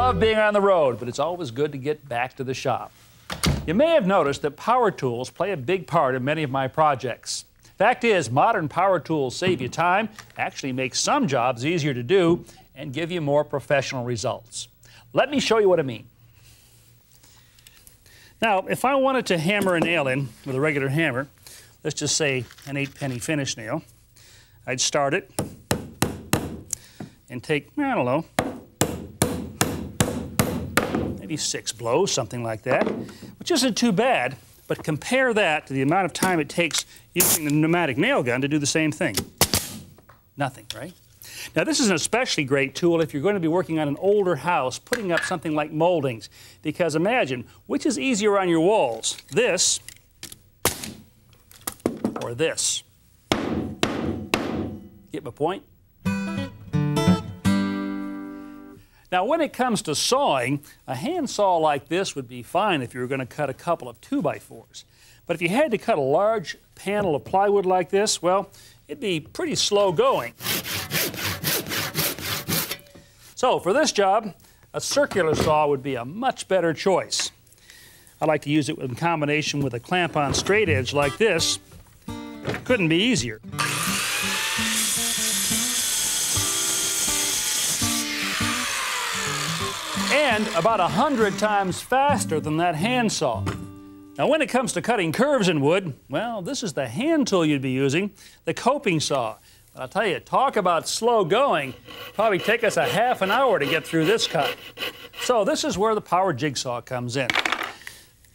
love being on the road, but it's always good to get back to the shop. You may have noticed that power tools play a big part in many of my projects. Fact is, modern power tools save you time, actually make some jobs easier to do, and give you more professional results. Let me show you what I mean. Now, if I wanted to hammer a nail in with a regular hammer, let's just say an 8-penny finish nail, I'd start it and take, I don't know, maybe 6 blows, something like that, which isn't too bad, but compare that to the amount of time it takes using the pneumatic nail gun to do the same thing. Nothing, right? Now, this is an especially great tool if you're going to be working on an older house, putting up something like moldings, because imagine, which is easier on your walls, this or this? Get my point? Now, when it comes to sawing, a handsaw like this would be fine if you were going to cut a couple of 2x4s. But if you had to cut a large panel of plywood like this, well, it'd be pretty slow going. So for this job, a circular saw would be a much better choice. I like to use it in combination with a clamp-on straight edge like this. Couldn't be easier. And about 100 times faster than that handsaw. Now, when it comes to cutting curves in wood, well, this is the hand tool you'd be using, the coping saw. But I'll tell you, talk about slow going. Probably take us a half an hour to get through this cut. So this is where the power jigsaw comes in.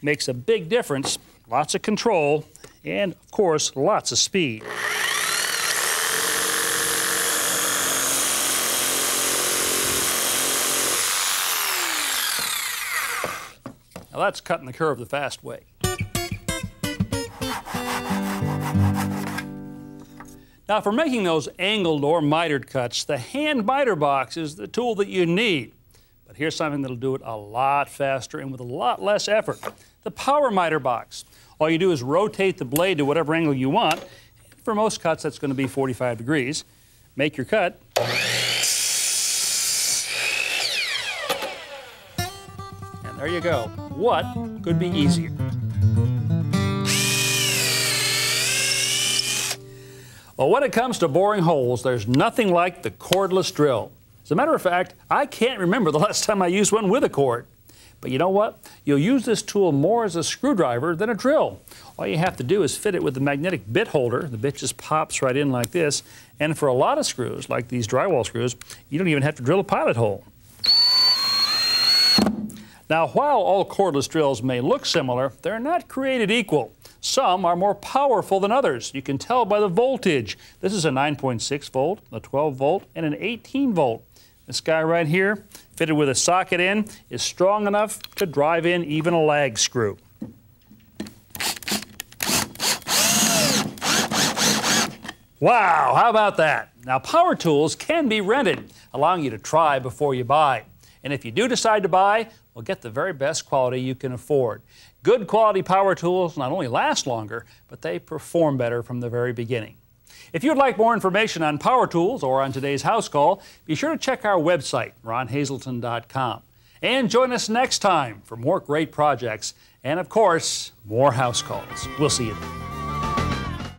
Makes a big difference, lots of control, and of course, lots of speed. Now that's cutting the curve the fast way. Now for making those angled or mitered cuts, the hand miter box is the tool that you need. But here's something that'll do it a lot faster and with a lot less effort. The power miter box. All you do is rotate the blade to whatever angle you want. For most cuts, that's going to be 45 degrees. Make your cut. And there you go. What could be easier? Well, when it comes to boring holes, there's nothing like the cordless drill. As a matter of fact, I can't remember the last time I used one with a cord. But you know what? You'll use this tool more as a screwdriver than a drill. All you have to do is fit it with the magnetic bit holder. The bit just pops right in like this. And for a lot of screws, like these drywall screws, you don't even have to drill a pilot hole. Now, while all cordless drills may look similar, they're not created equal. Some are more powerful than others. You can tell by the voltage. This is a 9.6 volt, a 12 volt, and an 18 volt. This guy right here, fitted with a socket in, is strong enough to drive in even a lag screw. Wow, how about that? Now, power tools can be rented, allowing you to try before you buy. And if you do decide to buy, well, get the very best quality you can afford. Good quality power tools not only last longer, but they perform better from the very beginning. If you'd like more information on power tools or on today's house call, be sure to check our website, ronhazelton.com. And join us next time for more great projects and, of course, more house calls. We'll see you then.